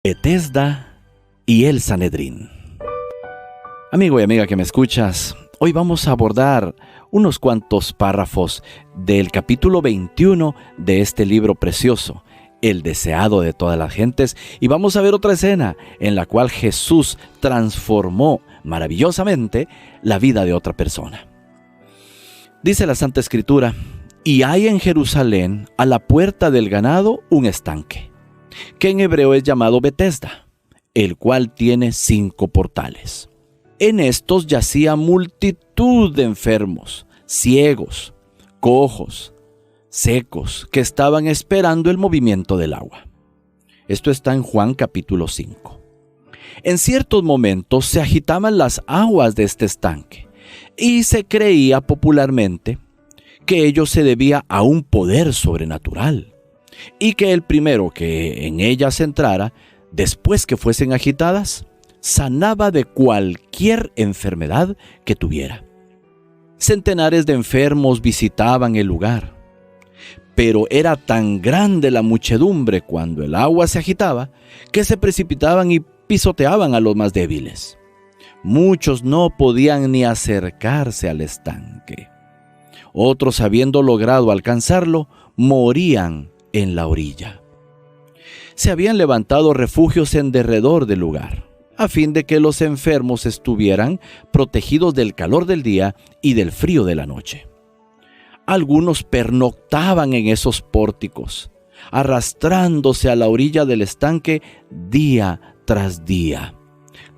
Betesda y el Sanedrín. Amigo y amiga que me escuchas, hoy vamos a abordar unos cuantos párrafos del capítulo 21 de este libro precioso, El deseado de todas las gentes, y vamos a ver otra escena en la cual Jesús transformó maravillosamente la vida de otra persona. Dice la Santa Escritura: y hay en Jerusalén a la puerta del ganado un estanque, que en hebreo es llamado Betesda, el cual tiene 5 portales. En estos yacía multitud de enfermos, ciegos, cojos, secos, que estaban esperando el movimiento del agua. Esto está en Juan capítulo 5. En ciertos momentos se agitaban las aguas de este estanque, y se creía popularmente que ello se debía a un poder sobrenatural, y que el primero que en ellas entrara, después que fuesen agitadas, sanaba de cualquier enfermedad que tuviera. Centenares de enfermos visitaban el lugar, pero era tan grande la muchedumbre cuando el agua se agitaba, que se precipitaban y pisoteaban a los más débiles. Muchos no podían ni acercarse al estanque. Otros, habiendo logrado alcanzarlo, morían en la orilla. Se habían levantado refugios en derredor del lugar, a fin de que los enfermos estuvieran protegidos del calor del día y del frío de la noche. Algunos pernoctaban en esos pórticos, arrastrándose a la orilla del estanque día tras día,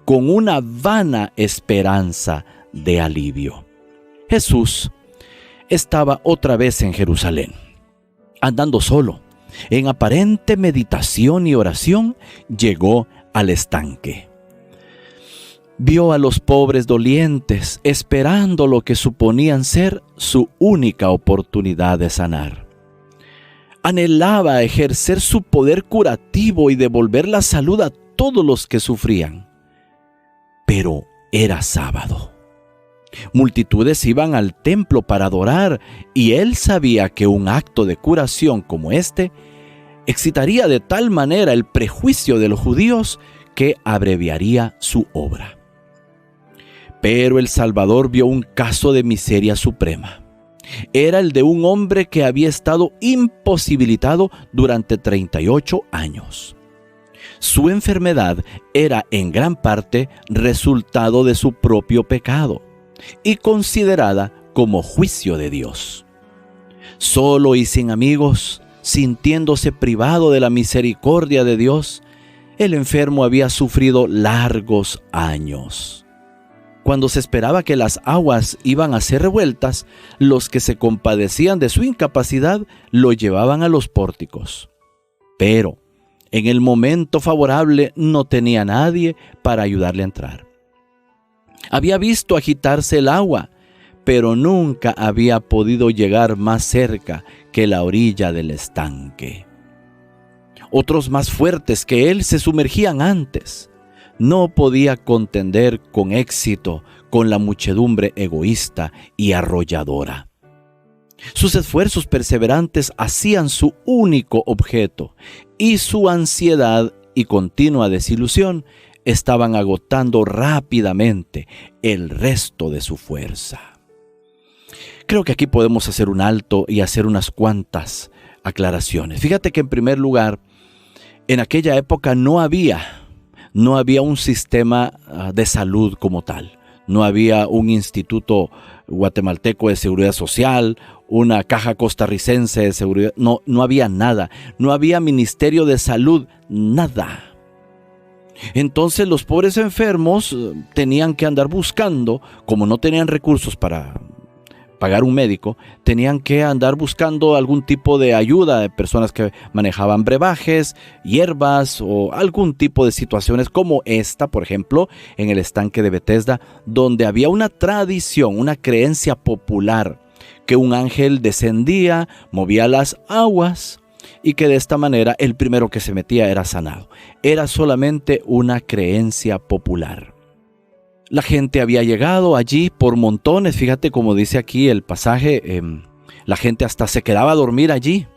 con una vana esperanza de alivio. Jesús estaba otra vez en Jerusalén, andando solo. En aparente meditación y oración, llegó al estanque. Vio a los pobres dolientes esperando lo que suponían ser su única oportunidad de sanar. Anhelaba ejercer su poder curativo y devolver la salud a todos los que sufrían. Pero era sábado. Multitudes iban al templo para adorar, y él sabía que un acto de curación como este excitaría de tal manera el prejuicio de los judíos que abreviaría su obra. Pero el Salvador vio un caso de miseria suprema. Era el de un hombre que había estado imposibilitado durante 38 años. Su enfermedad era en gran parte resultado de su propio pecado y considerada como juicio de Dios. Solo y sin amigos, sintiéndose privado de la misericordia de Dios, el enfermo había sufrido largos años. Cuando se esperaba que las aguas iban a ser revueltas, los que se compadecían de su incapacidad lo llevaban a los pórticos. Pero en el momento favorable no tenía nadie para ayudarle a entrar. Había visto agitarse el agua, pero nunca había podido llegar más cerca que la orilla del estanque. Otros más fuertes que él se sumergían antes. No podía contender con éxito con la muchedumbre egoísta y arrolladora. Sus esfuerzos perseverantes hacían su único objeto, y su ansiedad y continua desilusión estaban agotando rápidamente el resto de su fuerza. Creo que aquí podemos hacer un alto y hacer unas cuantas aclaraciones. Fíjate que en primer lugar, en aquella época no había un sistema de salud como tal. No había un instituto guatemalteco de seguridad social, una caja costarricense de seguridad. No había nada. No había ministerio de salud, nada. Entonces los pobres enfermos tenían que andar buscando, como no tenían recursos para pagar un médico, tenían que andar buscando algún tipo de ayuda de personas que manejaban brebajes, hierbas o algún tipo de situaciones como esta, por ejemplo, en el estanque de Betesda, donde había una tradición, una creencia popular, que un ángel descendía, movía las aguas y que de esta manera el primero que se metía era sanado. Era solamente una creencia popular. La gente había llegado allí por montones, fíjate como dice aquí el pasaje, la gente hasta se quedaba a dormir allí.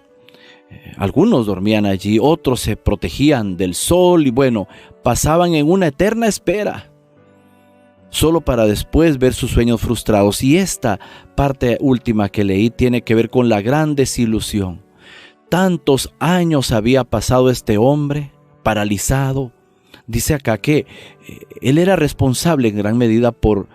Algunos dormían allí, otros se protegían del sol y bueno, pasaban en una eterna espera, solo para después ver sus sueños frustrados. Y esta parte última que leí tiene que ver con la gran desilusión. Tantos años había pasado este hombre paralizado. Dice acá que él era responsable en gran medida por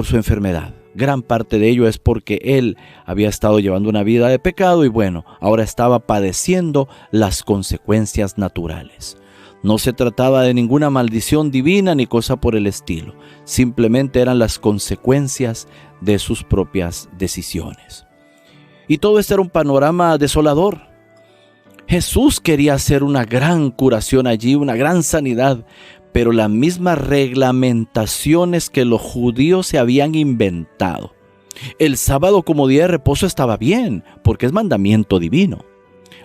su enfermedad. Gran parte de ello es porque él había estado llevando una vida de pecado y bueno, ahora estaba padeciendo las consecuencias naturales. No se trataba de ninguna maldición divina ni cosa por el estilo. Simplemente eran las consecuencias de sus propias decisiones. Y todo esto era un panorama desolador. Jesús quería hacer una gran curación allí, una gran sanidad, pero las mismas reglamentaciones que los judíos se habían inventado. El sábado como día de reposo estaba bien, porque es mandamiento divino.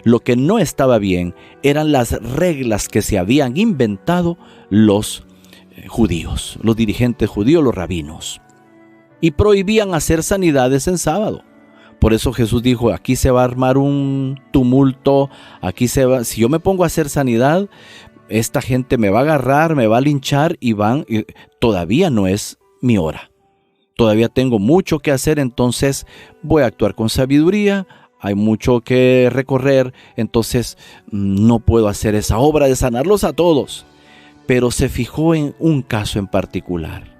Lo que no estaba bien eran las reglas que se habían inventado los judíos, los dirigentes judíos, los rabinos, y prohibían hacer sanidades en sábado. Por eso Jesús dijo, aquí se va a armar un tumulto, si yo me pongo a hacer sanidad, esta gente me va a agarrar, me va a linchar y todavía no es mi hora. Todavía tengo mucho que hacer, entonces voy a actuar con sabiduría, hay mucho que recorrer, entonces no puedo hacer esa obra de sanarlos a todos. Pero se fijó en un caso en particular.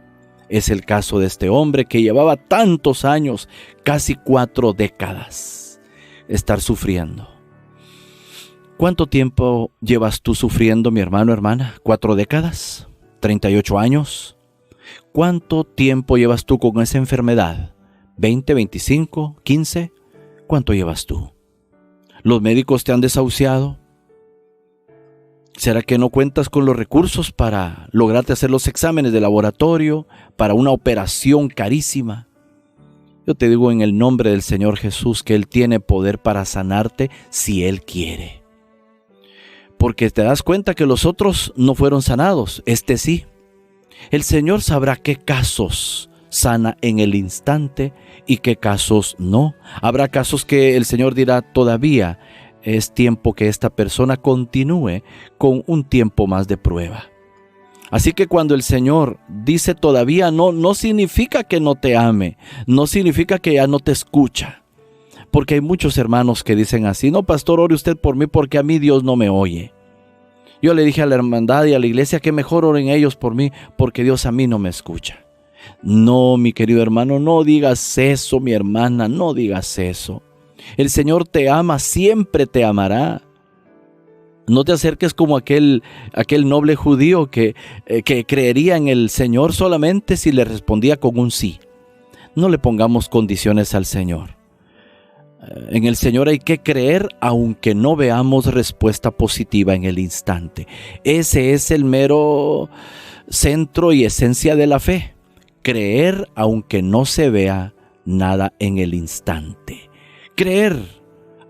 Es el caso de este hombre que llevaba tantos años, casi 4 décadas, estar sufriendo. ¿Cuánto tiempo llevas tú sufriendo, mi hermano, hermana? ¿4 décadas? ¿38 años? ¿Cuánto tiempo llevas tú con esa enfermedad? ¿20, 25, 15? ¿Cuánto llevas tú? ¿Los médicos te han desahuciado? ¿Será que no cuentas con los recursos para lograrte hacer los exámenes de laboratorio, para una operación carísima? Yo te digo en el nombre del Señor Jesús que Él tiene poder para sanarte si Él quiere. Porque te das cuenta que los otros no fueron sanados, este sí. El Señor sabrá qué casos sana en el instante y qué casos no. Habrá casos que el Señor dirá todavía es tiempo que esta persona continúe con un tiempo más de prueba. Así que cuando el Señor dice todavía no significa que no te ame, no significa que ya no te escucha. Porque hay muchos hermanos que dicen así, no, pastor, ore usted por mí porque a mí Dios no me oye. Yo le dije a la hermandad y a la iglesia que mejor oren ellos por mí porque Dios a mí no me escucha. No, mi querido hermano, no digas eso, mi hermana, no digas eso. El Señor te ama, siempre te amará. No te acerques como aquel noble judío que creería en el Señor solamente si le respondía con un sí. No le pongamos condiciones al Señor. En el Señor hay que creer aunque no veamos respuesta positiva en el instante. Ese es el mero centro y esencia de la fe. Creer aunque no se vea nada en el instante. Creer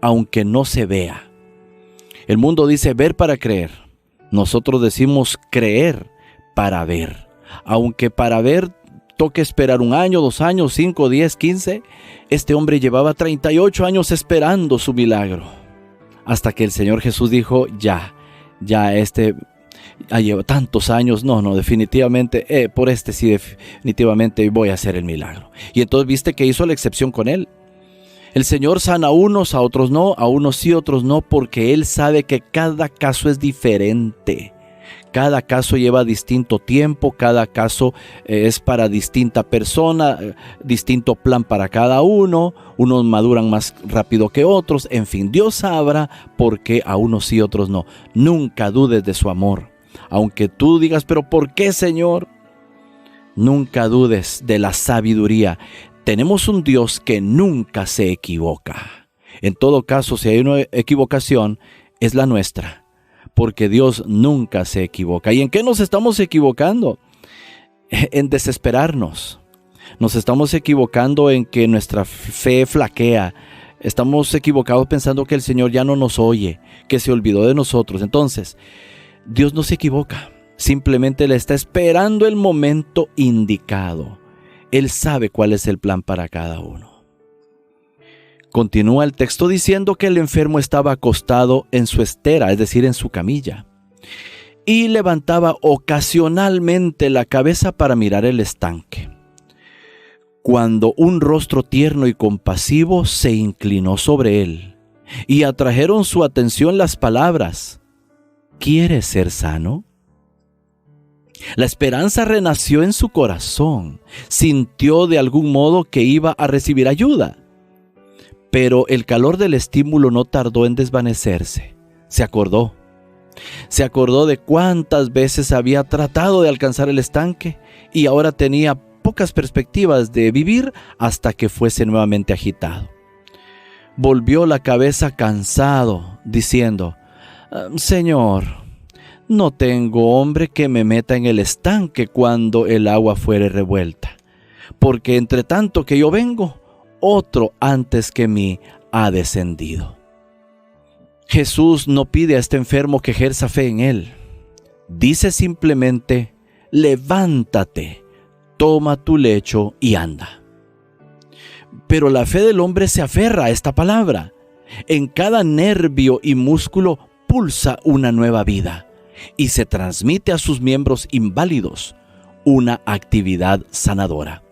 aunque no se vea. El mundo dice ver para creer. Nosotros decimos creer para ver. Aunque para ver toque esperar 1 año, 2 años, 5, 10, 15. Este hombre llevaba 38 años esperando su milagro. Hasta que el Señor Jesús dijo, ya lleva tantos años, no, definitivamente, por sí definitivamente voy a hacer el milagro. Y entonces viste que hizo la excepción con él. El Señor sana a unos, a otros no, a unos sí, a otros no, porque Él sabe que cada caso es diferente. Cada caso lleva distinto tiempo, cada caso es para distinta persona, distinto plan para cada uno, unos maduran más rápido que otros, en fin, Dios sabrá por qué a unos sí, a otros no. Nunca dudes de su amor, aunque tú digas, pero ¿por qué, Señor? Nunca dudes de la sabiduría. Tenemos un Dios que nunca se equivoca. En todo caso, si hay una equivocación, es la nuestra, porque Dios nunca se equivoca. ¿Y en qué nos estamos equivocando? En desesperarnos. Nos estamos equivocando en que nuestra fe flaquea. Estamos equivocados pensando que el Señor ya no nos oye, que se olvidó de nosotros. Entonces, Dios no se equivoca. Simplemente le está esperando el momento indicado. Él sabe cuál es el plan para cada uno. Continúa el texto diciendo que el enfermo estaba acostado en su estera, es decir, en su camilla, y levantaba ocasionalmente la cabeza para mirar el estanque, cuando un rostro tierno y compasivo se inclinó sobre él, y atrajeron su atención las palabras: ¿quieres ser sano? La esperanza renació en su corazón. Sintió de algún modo que iba a recibir ayuda. Pero el calor del estímulo no tardó en desvanecerse. Se acordó de cuántas veces había tratado de alcanzar el estanque y ahora tenía pocas perspectivas de vivir hasta que fuese nuevamente agitado. Volvió la cabeza cansado, diciendo: Señor, no tengo hombre que me meta en el estanque cuando el agua fuere revuelta, porque entre tanto que yo vengo, otro antes que mí ha descendido. Jesús no pide a este enfermo que ejerza fe en él. Dice simplemente: levántate, toma tu lecho y anda. Pero la fe del hombre se aferra a esta palabra. En cada nervio y músculo pulsa una nueva vida y se transmite a sus miembros inválidos una actividad sanadora.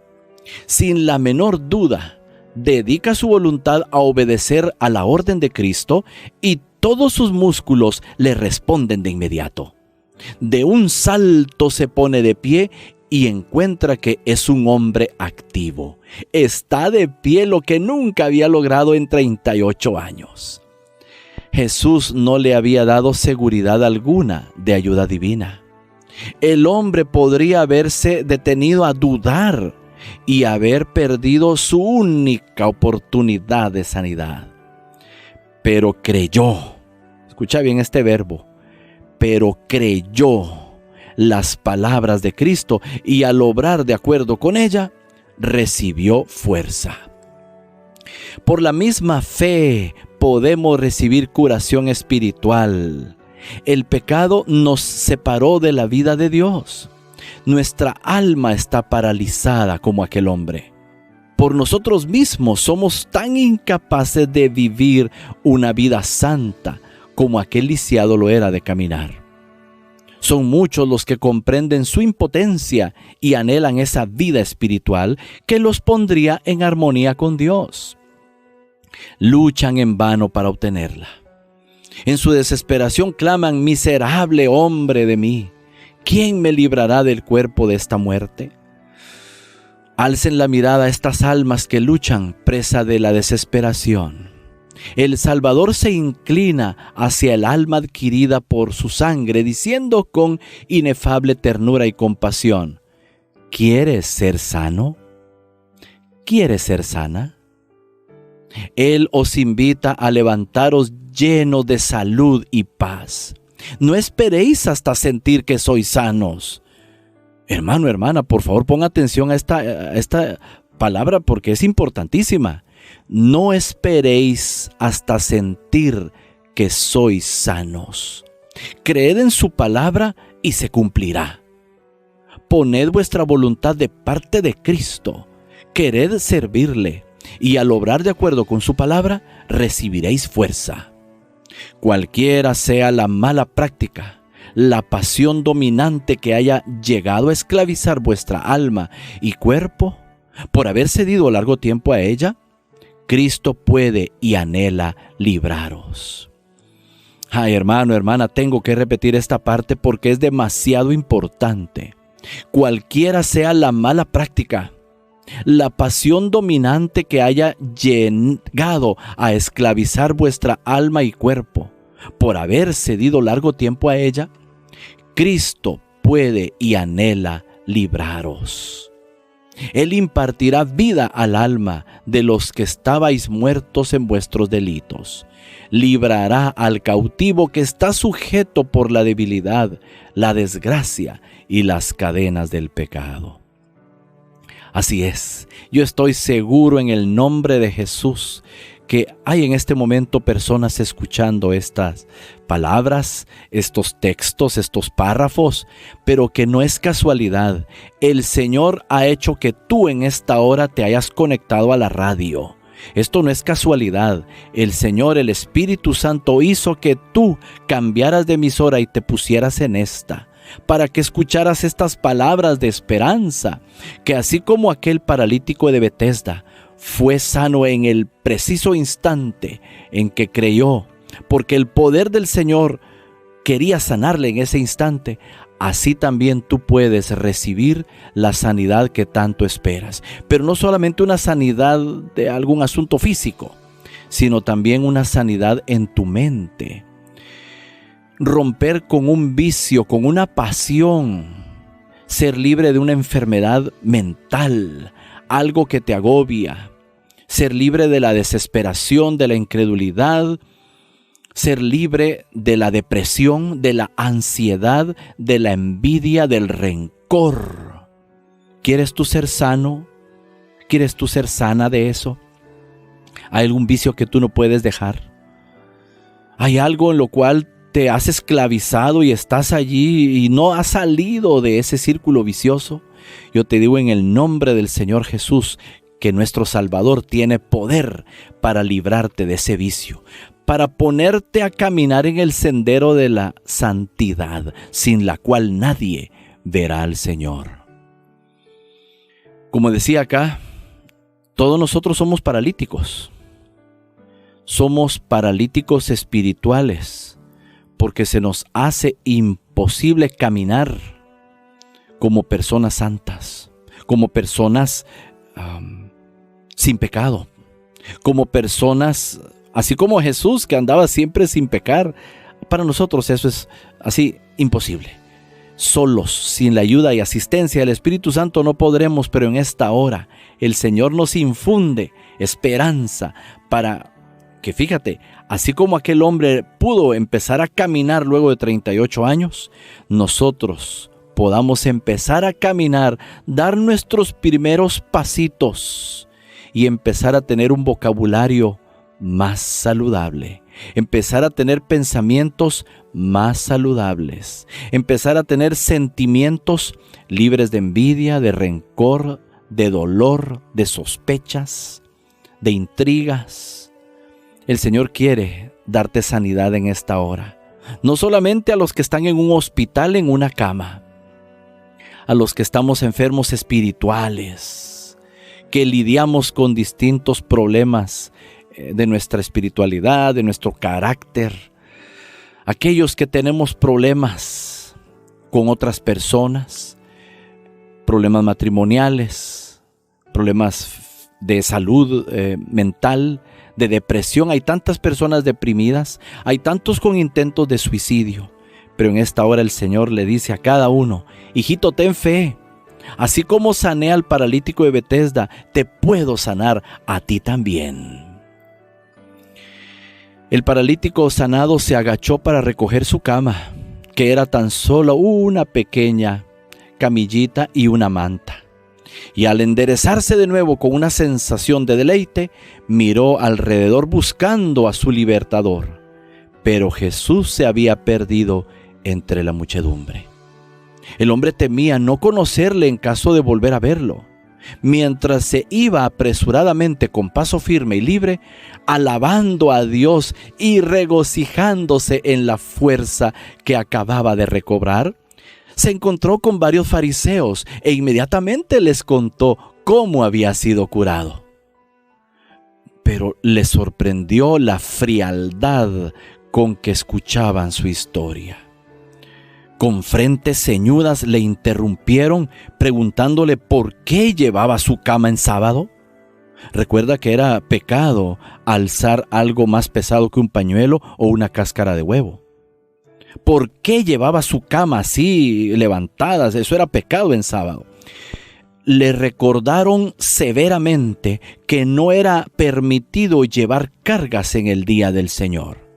Sin la menor duda, dedica su voluntad a obedecer a la orden de Cristo y todos sus músculos le responden de inmediato. De un salto se pone de pie y encuentra que es un hombre activo. Está de pie, lo que nunca había logrado en 38 años. Jesús no le había dado seguridad alguna de ayuda divina. El hombre podría haberse detenido a dudar y haber perdido su única oportunidad de sanidad. Pero creyó, escucha bien este verbo, pero creyó las palabras de Cristo y al obrar de acuerdo con ella, recibió fuerza. Por la misma fe podemos recibir curación espiritual. El pecado nos separó de la vida de Dios. Nuestra alma está paralizada como aquel hombre. Por nosotros mismos somos tan incapaces de vivir una vida santa como aquel lisiado lo era de caminar. Son muchos los que comprenden su impotencia y anhelan esa vida espiritual que los pondría en armonía con Dios. Luchan en vano para obtenerla. En su desesperación claman: miserable hombre de mí, ¿quién me librará del cuerpo de esta muerte? Alcen la mirada a estas almas que luchan presa de la desesperación. El Salvador se inclina hacia el alma adquirida por su sangre, diciendo con inefable ternura y compasión: ¿quieres ser sano? ¿Quieres ser sana? Él os invita a levantaros llenos de salud y paz. No esperéis hasta sentir que sois sanos. Hermano, hermana, por favor ponga atención a esta palabra porque es importantísima. No esperéis hasta sentir que sois sanos. Creed en su palabra y se cumplirá. Poned vuestra voluntad de parte de Cristo. Quered servirle y al obrar de acuerdo con su palabra recibiréis fuerza. Cualquiera sea la mala práctica, la pasión dominante que haya llegado a esclavizar vuestra alma y cuerpo, por haber cedido largo tiempo a ella, Cristo puede y anhela libraros. Ay, hermano, hermana, tengo que repetir esta parte porque es demasiado importante. Cualquiera sea la mala práctica, la pasión dominante que haya llegado a esclavizar vuestra alma y cuerpo, por haber cedido largo tiempo a ella, Cristo puede y anhela libraros. Él impartirá vida al alma de los que estabais muertos en vuestros delitos. Librará al cautivo que está sujeto por la debilidad, la desgracia y las cadenas del pecado. Así es, yo estoy seguro en el nombre de Jesús que hay en este momento personas escuchando estas palabras, estos textos, estos párrafos, pero que no es casualidad. El Señor ha hecho que tú en esta hora te hayas conectado a la radio Esto no es casualidad. El Señor, el Espíritu Santo, hizo que tú cambiaras de emisora y te pusieras en esta, para que escucharas estas palabras de esperanza, que así como aquel paralítico de Betesda fue sano en el preciso instante en que creyó, porque el poder del Señor quería sanarle en ese instante, así también tú puedes recibir la sanidad que tanto esperas. Pero no solamente una sanidad de algún asunto físico, sino también una sanidad en tu mente. Romper con un vicio, con una pasión, ser libre de una enfermedad mental, algo que te agobia, ser libre de la desesperación, de la incredulidad, ser libre de la depresión, de la ansiedad, de la envidia, del rencor. ¿Quieres tú ser sano? ¿Quieres tú ser sana de eso? ¿Hay algún vicio que tú no puedes dejar? ¿Hay algo en lo cual te has esclavizado y estás allí y no has salido de ese círculo vicioso? Yo te digo en el nombre del Señor Jesús que nuestro Salvador tiene poder para librarte de ese vicio, para ponerte a caminar en el sendero de la santidad, sin la cual nadie verá al Señor. Como decía acá, todos nosotros somos paralíticos. Somos paralíticos espirituales, porque se nos hace imposible caminar como personas santas, como personas sin pecado, como personas, así como Jesús, que andaba siempre sin pecar. Para nosotros eso es así imposible. Solos, sin la ayuda y asistencia del Espíritu Santo no podremos, pero en esta hora el Señor nos infunde esperanza para que, fíjate, así como aquel hombre pudo empezar a caminar luego de 38 años, nosotros podamos empezar a caminar, dar nuestros primeros pasitos y empezar a tener un vocabulario más saludable, empezar a tener pensamientos más saludables, empezar a tener sentimientos libres de envidia, de rencor, de dolor, de sospechas, de intrigas. El Señor quiere darte sanidad en esta hora, no solamente a los que están en un hospital, en una cama, a los que estamos enfermos espirituales, que lidiamos con distintos problemas de nuestra espiritualidad, de nuestro carácter, aquellos que tenemos problemas con otras personas, problemas matrimoniales, problemas de salud mental, de depresión. Hay tantas personas deprimidas, hay tantos con intentos de suicidio, pero en esta hora el Señor le dice a cada uno: hijito, ten fe. Así como sané al paralítico de Betesda, te puedo sanar a ti también. El paralítico sanado se agachó para recoger su cama, que era tan solo una pequeña camillita y una manta. Y al enderezarse de nuevo con una sensación de deleite, miró alrededor buscando a su libertador. Pero Jesús se había perdido entre la muchedumbre. El hombre temía no conocerle en caso de volver a verlo. Mientras se iba apresuradamente con paso firme y libre, alabando a Dios y regocijándose en la fuerza que acababa de recobrar, se encontró con varios fariseos e inmediatamente les contó cómo había sido curado. Pero les sorprendió la frialdad con que escuchaban su historia. Con frentes ceñudas le interrumpieron preguntándole por qué llevaba su cama en sábado. Recuerda que era pecado alzar algo más pesado que un pañuelo o una cáscara de huevo. ¿Por qué llevaba su cama así levantada? Eso era pecado en sábado. Le recordaron severamente que no era permitido llevar cargas en el día del Señor.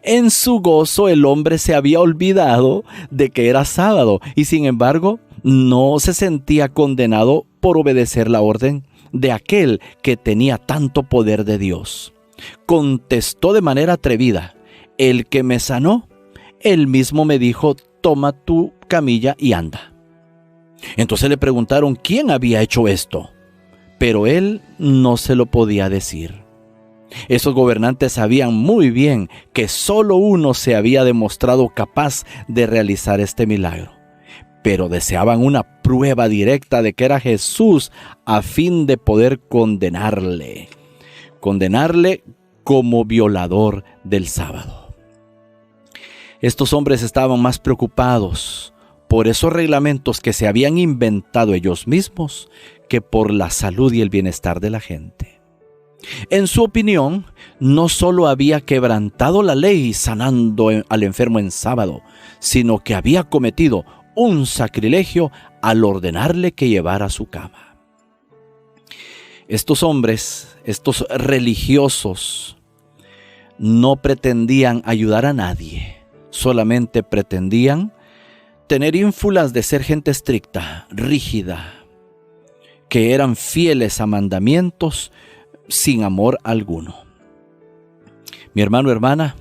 En su gozo el hombre se había olvidado de que era sábado y sin embargo no se sentía condenado por obedecer la orden de aquel que tenía tanto poder de Dios. Contestó de manera atrevida: el que me sanó, él mismo me dijo: toma tu camilla y anda. Entonces le preguntaron quién había hecho esto. pero él no se lo podía decir. Esos gobernantes sabían muy bien que solo uno se había demostrado capaz de realizar este milagro, pero deseaban una prueba directa de que era Jesús a fin de poder condenarle como violador del sábado. Estos hombres estaban más preocupados por esos reglamentos que se habían inventado ellos mismos que por la salud y el bienestar de la gente. En su opinión, no solo había quebrantado la ley sanando al enfermo en sábado, sino que había cometido un sacrilegio al ordenarle que llevara su cama. Estos hombres, estos religiosos, no pretendían ayudar a nadie, solamente pretendían tener ínfulas de ser gente estricta, rígida, que eran fieles a mandamientos sin amor alguno. Mi hermano, hermana,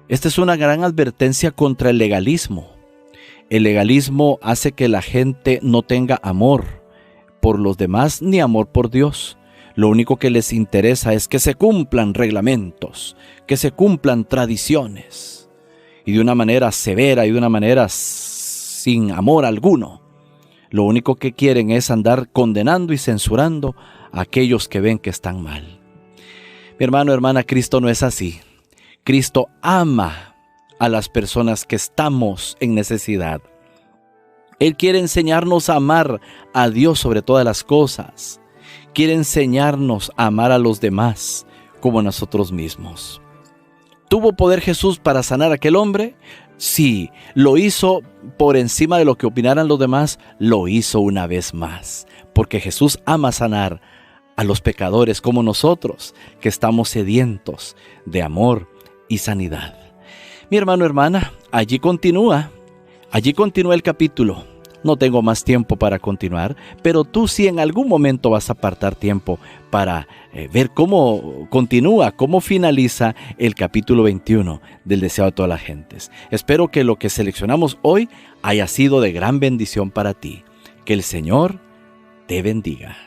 esta es una gran advertencia contra el legalismo. El legalismo hace que la gente no tenga amor por los demás ni amor por Dios. Lo único que les interesa es que se cumplan reglamentos, que se cumplan tradiciones, y de una manera severa y de una manera sin amor alguno. Lo único que quieren es andar condenando y censurando a aquellos que ven que están mal. Mi hermano, hermana, Cristo no es así. Cristo ama a las personas que estamos en necesidad. Él quiere enseñarnos a amar a Dios sobre todas las cosas. Quiere enseñarnos a amar a los demás como a nosotros mismos. ¿Tuvo poder Jesús para sanar a aquel hombre? Sí. ¿Lo hizo por encima de lo que opinaran los demás? Lo hizo una vez más. Porque Jesús ama sanar a los pecadores como nosotros, que estamos sedientos de amor y sanidad. Mi hermano, hermana, allí continúa el capítulo. No tengo más tiempo para continuar, pero tú sí en algún momento vas a apartar tiempo para ver cómo continúa, cómo finaliza el capítulo 21 del Deseo de todas las gentes. Espero que lo que seleccionamos hoy haya sido de gran bendición para ti. Que el Señor te bendiga.